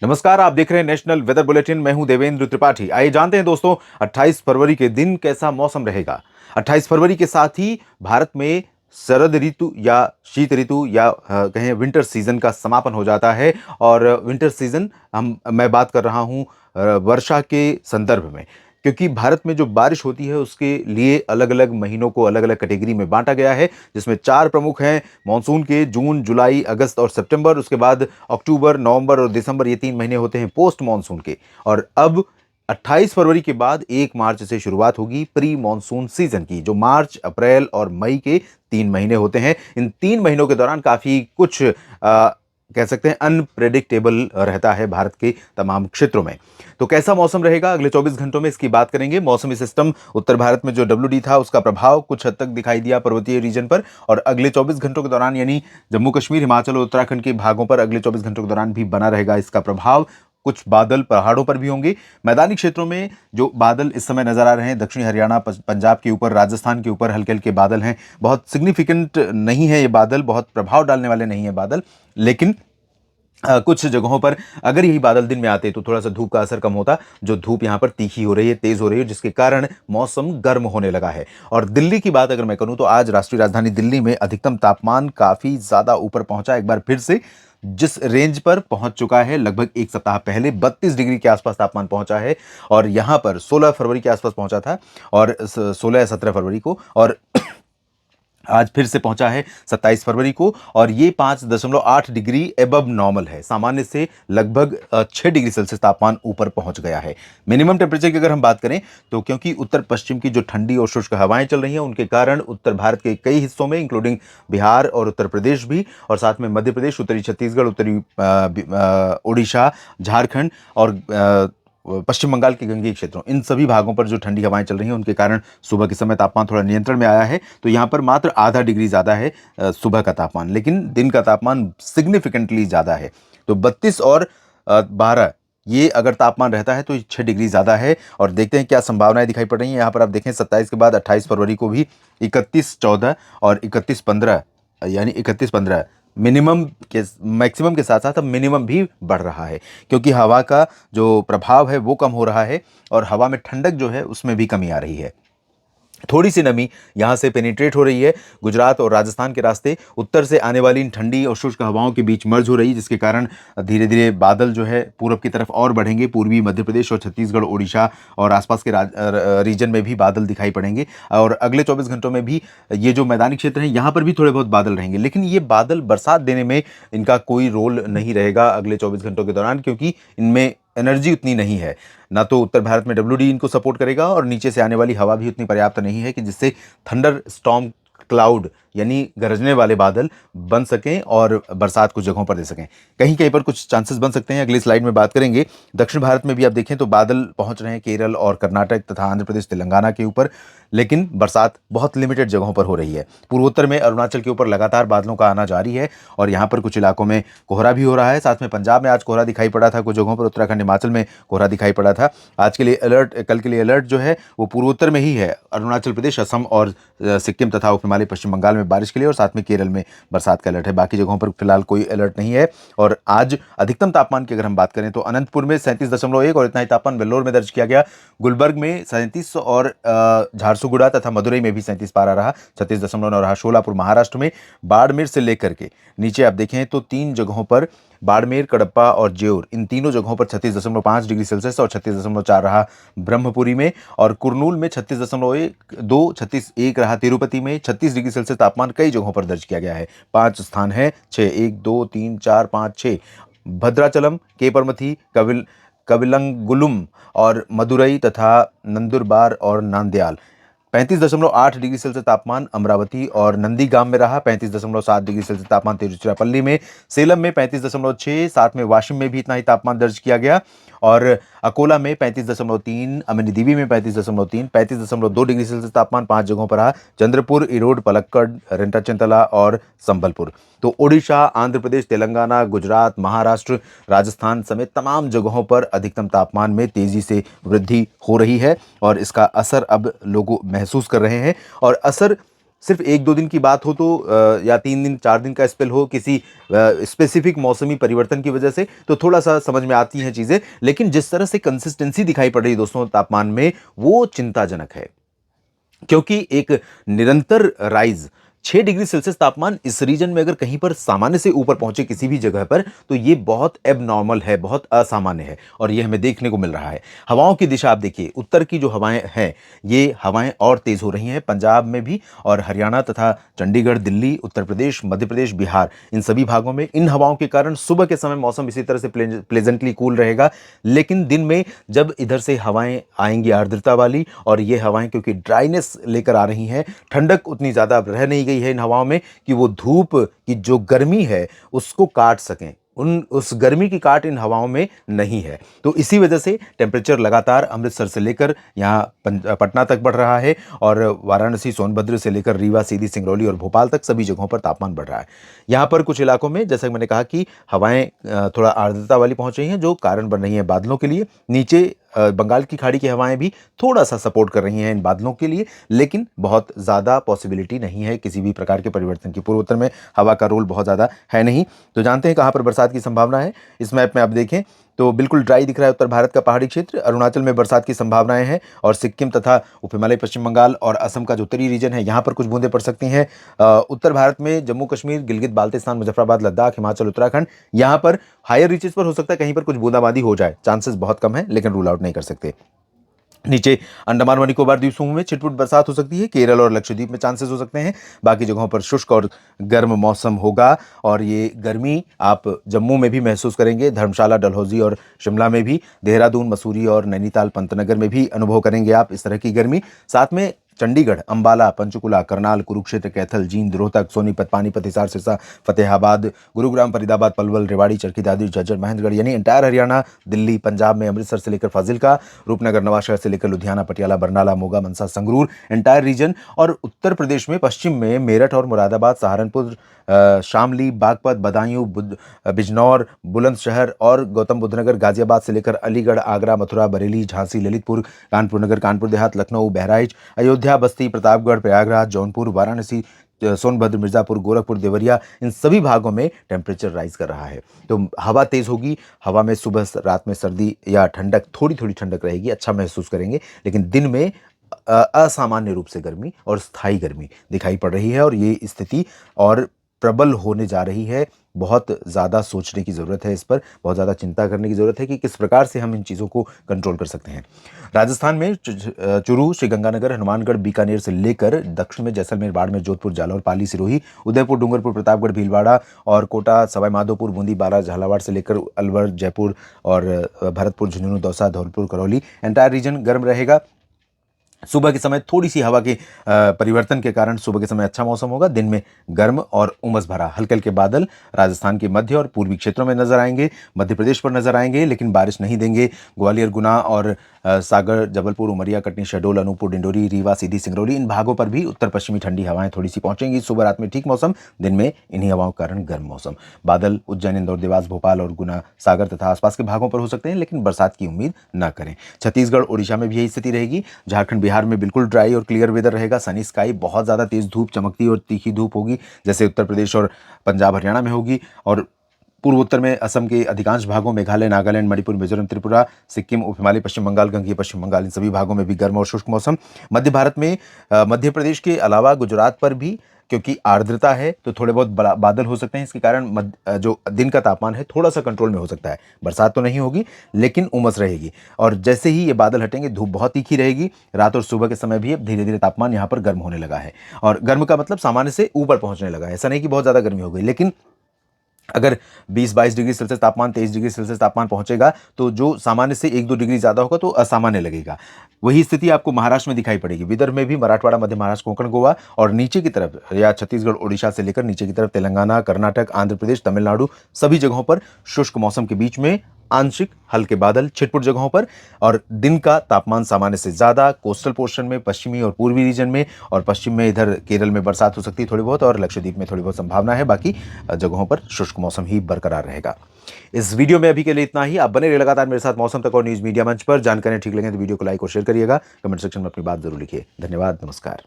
नमस्कार, आप देख रहे हैं नेशनल वेदर बुलेटिन। मैं हूं देवेंद्र त्रिपाठी। आइए जानते हैं दोस्तों, 28 फरवरी के दिन कैसा मौसम रहेगा। 28 फरवरी के साथ ही भारत में शरद ऋतु या शीत ऋतु या कहें विंटर सीजन का समापन हो जाता है। और विंटर सीजन मैं बात कर रहा हूं वर्षा के संदर्भ में, क्योंकि भारत में जो बारिश होती है उसके लिए अलग अलग महीनों को अलग अलग कैटेगरी में बांटा गया है, जिसमें चार प्रमुख हैं मानसून के: जून, जुलाई, अगस्त और सितंबर। उसके बाद अक्टूबर, नवंबर और दिसंबर, ये 3 महीने होते हैं पोस्ट मानसून के। और अब 28 फरवरी के बाद 1 मार्च से शुरुआत होगी प्री मानसून सीजन की, जो मार्च, अप्रैल और मई के 3 महीने होते हैं। इन 3 महीनों के दौरान काफी कुछ कह सकते हैं अनप्रेडिक्टेबल रहता है भारत के तमाम क्षेत्रों में। तो कैसा मौसम रहेगा अगले 24 घंटों में, इसकी बात करेंगे। मौसमी सिस्टम उत्तर भारत में जो WD था, उसका प्रभाव कुछ हद तक दिखाई दिया पर्वतीय रीजन पर। और अगले 24 घंटों के दौरान, यानी जम्मू कश्मीर, हिमाचल और उत्तराखंड के भागों पर अगले 24 घंटों के दौरान भी बना रहेगा इसका प्रभाव। कुछ बादल पहाड़ों पर भी होंगे। मैदानी क्षेत्रों में जो बादल इस समय नजर आ रहे हैं, दक्षिणी हरियाणा, पंजाब के ऊपर, राजस्थान के ऊपर हल्के हल्के बादल हैं। बहुत सिग्निफिकेंट नहीं है ये बादल, बहुत प्रभाव डालने वाले नहीं है बादल। लेकिन कुछ जगहों पर अगर यही बादल दिन में आते तो थोड़ा सा धूप का असर कम होता। जो धूप यहाँ पर तीखी हो रही है, तेज हो रही है, जिसके कारण मौसम गर्म होने लगा है। और दिल्ली की बात अगर मैं करूं तो आज राष्ट्रीय राजधानी दिल्ली में अधिकतम तापमान काफी ज्यादा ऊपर पहुंचा, एक बार फिर से जिस रेंज पर पहुंच चुका है लगभग एक सप्ताह पहले 32 डिग्री के आसपास तापमान पहुंचा है। और यहां पर 16 फरवरी के आसपास पहुंचा था, और 16 या 17 फरवरी को, और आज फिर से पहुंचा है 27 फरवरी को। और ये 5.8 डिग्री एबव नॉर्मल है, सामान्य से लगभग 6 डिग्री सेल्सियस तापमान ऊपर पहुंच गया है। मिनिमम टेम्परेचर की अगर हम बात करें तो क्योंकि उत्तर पश्चिम की जो ठंडी और शुष्क हवाएं चल रही हैं, उनके कारण उत्तर भारत के कई हिस्सों में, इंक्लूडिंग बिहार और उत्तर प्रदेश भी, और साथ में मध्य प्रदेश, उत्तरी छत्तीसगढ़, उत्तरी उड़ीसा, झारखंड और पश्चिम बंगाल के गंगेय क्षेत्रों, इन सभी भागों पर जो ठंडी हवाएं चल रही हैं, उनके कारण सुबह के समय तापमान थोड़ा नियंत्रण में आया है। तो यहाँ पर मात्र आधा डिग्री ज़्यादा है सुबह का तापमान, लेकिन दिन का तापमान सिग्निफिकेंटली ज़्यादा है। तो 32 और 12, ये अगर तापमान रहता है तो 6 डिग्री ज़्यादा है। और देखते हैं क्या संभावनाएं दिखाई पड़ रही हैं। यहाँ पर आप देखें 27 के बाद 28 फरवरी को भी 31-14 और 31-15, यानी 31-15 मिनिमम के मैक्सिमम के साथ साथ अब मिनिमम भी बढ़ रहा है, क्योंकि हवा का जो प्रभाव है वो कम हो रहा है और हवा में ठंडक जो है उसमें भी कमी आ रही है। थोड़ी सी नमी यहाँ से पेनिट्रेट हो रही है गुजरात और राजस्थान के रास्ते, उत्तर से आने वाली इन ठंडी और शुष्क हवाओं के बीच मर्ज हो रही है, जिसके कारण धीरे धीरे बादल जो है पूरब की तरफ और बढ़ेंगे। पूर्वी मध्य प्रदेश और छत्तीसगढ़, ओडिशा और आसपास के रीजन में भी बादल दिखाई पड़ेंगे। और अगले 24 घंटों में भी ये जो मैदानी क्षेत्र हैं, यहाँ पर भी थोड़े बहुत बादल रहेंगे, लेकिन ये बादल बरसात देने में इनका कोई रोल नहीं रहेगा अगले 24 घंटों के दौरान, क्योंकि इनमें एनर्जी उतनी नहीं है। ना तो उत्तर भारत में WD इनको सपोर्ट करेगा, और नीचे से आने वाली हवा भी उतनी पर्याप्त नहीं है कि जिससे थंडर स्टॉर्म क्लाउड, यानी गरजने वाले बादल बन सकें और बरसात कुछ जगहों पर दे सकें। कहीं कहीं पर कुछ चांसेस बन सकते हैं, अगली स्लाइड में बात करेंगे। दक्षिण भारत में भी आप देखें तो बादल पहुंच रहे हैं केरल और कर्नाटक तथा आंध्र प्रदेश, तेलंगाना के ऊपर, लेकिन बरसात बहुत लिमिटेड जगहों पर हो रही है। पूर्वोत्तर में अरुणाचल के ऊपर लगातार बादलों का आना जारी है, और यहाँ पर कुछ इलाकों में कोहरा भी हो रहा है। साथ में पंजाब में आज कोहरा दिखाई पड़ा था कुछ जगहों पर, उत्तराखंड, हिमाचल में कोहरा दिखाई पड़ा था। आज के लिए अलर्ट, कल के लिए अलर्ट जो है वो पूर्वोत्तर में ही है, अरुणाचल प्रदेश, असम और सिक्किम तथा उप हिमालय पश्चिम बंगाल में बारिश के लिए, और साथ में केरल में बरसात का अलर्ट है। बाकी जगहों पर फिलहाल कोई अलर्ट नहीं है। और आज अधिकतम तापमान की अगर हम बात करें तो अनंतपुर में 37.1 और इतना ही तापमान वेल्लोर में दर्ज किया गया। गुलबर्ग में 37 और झारसुगुड़ा तथा मदुरई में भी 37 पारा रहा। 36.9 रहा शोलापुर महाराष्ट्र में। बाड़मेर से लेकर के नीचे आप देखें तो 3 जगहों पर, बाड़मेर, कडप्पा और ज्योर, इन तीनों जगहों पर 36.5 डिग्री सेल्सियस और 36.4 रहा ब्रह्मपुरी में। और कुरनूल में 36.2, 36.1 रहा तिरुपति में। 36 डिग्री सेल्सियस तापमान कई जगहों पर दर्ज किया गया है। 5 स्थान है, 6, 1, 2, 3, 4, 5, 6, भद्राचलम, केपरमथी, कविलंगुलुम और मदुरई तथा नंदुरबार और नांदयाल। 35.8 डिग्री सेल्सियस तापमान अमरावती और नंदीगाम में रहा। 35.7 डिग्री सेल्सियस तापमान तिरुचिरापल्ली में। सेलम में 35.6, साथ में वाशिम में भी इतना ही तापमान दर्ज किया गया। और अकोला में 35.3, अमनदीवी में 35.3, 35.2 डिग्री सेल्सियस तापमान 5 जगहों पर रहा। चंद्रपुर, इरोड, पलक्कड़, रेंटाचेंतला और संबलपुर। तो ओडिशा, आंध्र प्रदेश, तेलंगाना, गुजरात, महाराष्ट्र, राजस्थान समेत तमाम जगहों पर अधिकतम तापमान में तेजी से वृद्धि हो रही है, और इसका असर अब लोग महसूस कर रहे हैं। और असर सिर्फ 1-2 दिन की बात हो तो या 3 दिन 4 दिन का स्पेल हो किसी स्पेसिफिक मौसमी परिवर्तन की वजह से, तो थोड़ा-सा समझ में आती हैं चीज़ें। लेकिन जिस तरह से कंसिस्टेंसी दिखाई पड़ रही है दोस्तों तापमान में, वो चिंताजनक है। क्योंकि एक निरंतर राइज 6 डिग्री सेल्सियस तापमान इस रीजन में अगर कहीं पर सामान्य से ऊपर पहुंचे किसी भी जगह पर, तो ये बहुत एबनॉर्मल है, बहुत असामान्य है और ये हमें देखने को मिल रहा है। हवाओं की दिशा आप देखिए, उत्तर की जो हवाएं हैं, ये हवाएं और तेज हो रही हैं पंजाब में भी और हरियाणा तथा चंडीगढ़, दिल्ली, उत्तर प्रदेश, मध्य प्रदेश, बिहार, इन सभी भागों में इन हवाओं के कारण सुबह के समय मौसम इसी तरह से प्लेजेंटली कूल रहेगा। लेकिन दिन में जब इधर से हवाएं आएंगी आर्द्रता वाली, और ये हवाएं क्योंकि ड्राइनेस लेकर आ रही हैं, ठंडक उतनी ज़्यादा अब रह नहीं गई है इन हवाओं में कि वो धूप की जो गर्मी है उसको काट सकें। उस गर्मी की काट इन हवाओं में नहीं है। तो इसी वजह से टेम्परेचर लगातार अमृतसर से लेकर यहाँ पटना तक बढ़ रहा है और वाराणसी, सोनभद्र से लेकर रीवा, सीधी, सिंगरौली और भोपाल तक सभी जगहों पर तापमान बढ़ रहा है। यहाँ पर कुछ इलाकों में जैसा कि मैंने कहा कि हवाएं थोड़ा आर्द्रता वाली पहुंच रही हैं, जो कारण बन रही हैं बादलों के लिए। नीचे बंगाल की खाड़ी की हवाएं भी थोड़ा सा सपोर्ट कर रही हैं इन बादलों के लिए, लेकिन बहुत ज़्यादा पॉसिबिलिटी नहीं है किसी भी प्रकार के परिवर्तन की। पूर्वोत्तर में हवा का रोल बहुत ज़्यादा है नहीं। तो जानते हैं कहाँ पर बरसात की संभावना है। इस मैप में आप देखें तो बिल्कुल ड्राई दिख रहा है उत्तर भारत का पहाड़ी क्षेत्र। अरुणाचल में बरसात की संभावनाएं हैं और सिक्किम तथा उप हिमालय, पश्चिम बंगाल और असम का जो उत्तरी रीजन है, यहाँ पर कुछ बूंदें पड़ सकती हैं। उत्तर भारत में जम्मू कश्मीर, गिलगित बाल्टिस्तान, मुजफ्फराबाद, लद्दाख, हिमाचल, उत्तराखंड, यहाँ पर हायर रीचेस पर हो सकता है कहीं पर कुछ बूंदाबांदी हो जाए। चांसेस बहुत कम है लेकिन रूल आउट नहीं कर सकते। नीचे अंडमान व निकोबार द्वीप समूह में छिटपुट बरसात हो सकती है। केरल और लक्षद्वीप में चांसेस हो सकते हैं। बाकी जगहों पर शुष्क और गर्म मौसम होगा और ये गर्मी आप जम्मू में भी महसूस करेंगे, धर्मशाला, डलहौजी और शिमला में भी, देहरादून, मसूरी और नैनीताल, पंतनगर में भी अनुभव करेंगे आप इस तरह की गर्मी। साथ में चंडीगढ़, अंबाला, पंचकुला, करनाल, कुरुक्षेत्र, कैथल, जींद, रोहतक, सोनीपत, पानीपत, हिसार, सिरसा, फतेहाबाद, गुरुग्राम, फरीदाबाद, पलवल, रेवाड़ी, चरखी दादरी, झज्जर, महेंद्रगढ़, यानी एंटायर हरियाणा, दिल्ली, पंजाब में अमृतसर से लेकर फाजिल्का, रूपनगर, नवाशहर से लेकर लुधियाना, पटियाला, बरनाला, मोगा, मनसा, संगरूर, एंटायर रीजन, और उत्तर प्रदेश में पश्चिम में मेरठ और मुरादाबाद, सहारनपुर, शामली, बागपत, बदायूं, बिजनौर, बुलंदशहर और गौतम बुद्ध नगर, गाजियाबाद से लेकर अलीगढ़, आगरा, मथुरा, बरेली, झांसी, ललितपुर, कानपुर नगर, कानपुर देहात, लखनऊ, बहराइच, अयोध्या, बस्ती, प्रतापगढ़, प्रयागराज, जौनपुर, वाराणसी, सोनभद्र, मिर्जापुर, गोरखपुर, देवरिया, इन सभी भागों में टेम्परेचर राइज कर रहा है। तो हवा तेज होगी, हवा में सुबह रात में सर्दी या ठंडक, थोड़ी थोड़ी ठंडक रहेगी, अच्छा महसूस करेंगे, लेकिन दिन में असामान्य रूप से गर्मी और स्थायी गर्मी दिखाई पड़ रही है और ये स्थिति और प्रबल होने जा रही है। बहुत ज़्यादा सोचने की ज़रूरत है इस पर, बहुत ज़्यादा चिंता करने की ज़रूरत है कि किस प्रकार से हम इन चीज़ों को कंट्रोल कर सकते हैं। राजस्थान में चुरू, श्रीगंगानगर, हनुमानगढ़, बीकानेर से लेकर दक्षिण में जैसलमेर, बाड़मेर, जोधपुर, जालौर, पाली, सिरोही, उदयपुर, डूंगरपुर, प्रतापगढ़, भीलवाड़ा और कोटा, सवाई माधोपुर, बूंदी, बारा, झालावाड़ से लेकर अलवर, जयपुर और भरतपुर, झुंझुनू, दौसा, धौलपुर, करौली, एंटायर रीजन गर्म रहेगा। सुबह के समय थोड़ी सी हवा के परिवर्तन के कारण सुबह के समय अच्छा मौसम होगा। दिन में गर्म और उमस भरा हल्के हल्के बादल राजस्थान के मध्य और पूर्वी क्षेत्रों में नजर आएंगे, मध्य प्रदेश पर नजर आएंगे, लेकिन बारिश नहीं देंगे। ग्वालियर, गुना और सागर, जबलपुर, उमरिया, कटनी, शहडोल, अनूपपुर, डिंडोरी, रीवा, सीधी, सिंगरौली, इन भागों पर भी उत्तर पश्चिमी ठंडी हवाएं थोड़ी सी पहुंचेंगी। सुबह रात में ठीक मौसम, दिन में इन्हीं हवाओं के कारण गर्म मौसम। बादल उज्जैन, इंदौर, देवास, भोपाल और गुना, सागर तथा आसपास के भागों पर हो सकते हैं, लेकिन बरसात की उम्मीद न करें। छत्तीसगढ़, ओडिशा में भी यही स्थिति रहेगी। झारखंड, बिहार में बिल्कुल ड्राई और क्लियर वेदर रहेगा। सनी स्काई, बहुत ज़्यादा तेज धूप, चमकती और तीखी धूप होगी, जैसे उत्तर प्रदेश और पंजाब, हरियाणा में होगी। और पूर्वोत्तर में असम के अधिकांश भागों, मेघालय, नागालैंड, मणिपुर, मिजोरम, त्रिपुरा, सिक्किम, उप हिमालय, पश्चिम बंगाल, गंगीय पश्चिम बंगाल, इन सभी भागों में भी गर्म और शुष्क मौसम। मध्य भारत में मध्य प्रदेश के अलावा गुजरात पर भी, क्योंकि आर्द्रता है तो थोड़े बहुत बादल हो सकते हैं। इसके कारण जो दिन का तापमान है थोड़ा सा कंट्रोल में हो सकता है। बरसात तो नहीं होगी लेकिन उमस रहेगी, और जैसे ही ये बादल हटेंगे धूप बहुत तीखी रहेगी। रात और सुबह के समय भी अब धीरे धीरे तापमान यहाँ पर गर्म होने लगा है, और गर्म का मतलब सामान्य से ऊपर पहुंचने लगा है। ऐसा नहीं कि बहुत ज़्यादा गर्मी हो गई, लेकिन अगर 20-22 डिग्री सेल्सियस तापमान, 23 डिग्री सेल्सियस तापमान पहुंचेगा तो जो सामान्य से 1-2 डिग्री ज़्यादा होगा तो असामान्य लगेगा। वही स्थिति आपको महाराष्ट्र में दिखाई पड़ेगी। विदर्भ में भी, मराठवाड़ा, मध्य महाराष्ट्र, कोंकण, गोवा और नीचे की तरफ या छत्तीसगढ़, ओडिशा से लेकर नीचे की तरफ तेलंगाना, कर्नाटक, आंध्र प्रदेश, तमिलनाडु, सभी जगहों पर शुष्क मौसम के बीच में आंशिक हल्के बादल छिटपुट जगहों पर, और दिन का तापमान सामान्य से ज़्यादा कोस्टल पोर्शन में, पश्चिमी और पूर्वी रीजन में, और पश्चिम में इधर केरल में बरसात हो सकती है थोड़ी बहुत, और लक्षद्वीप में थोड़ी बहुत संभावना है। बाकी जगहों पर शुष्क मौसम ही बरकरार रहेगा। इस वीडियो में अभी के लिए इतना ही। आप बने रहिए लगातार मेरे साथ मौसम तक और न्यूज़ मीडिया मंच पर। जानकारियां ठीक लगे तो वीडियो को लाइक और शेयर करिएगा। कमेंट सेक्शन में अपनी बात जरूर लिखिए। धन्यवाद, नमस्कार।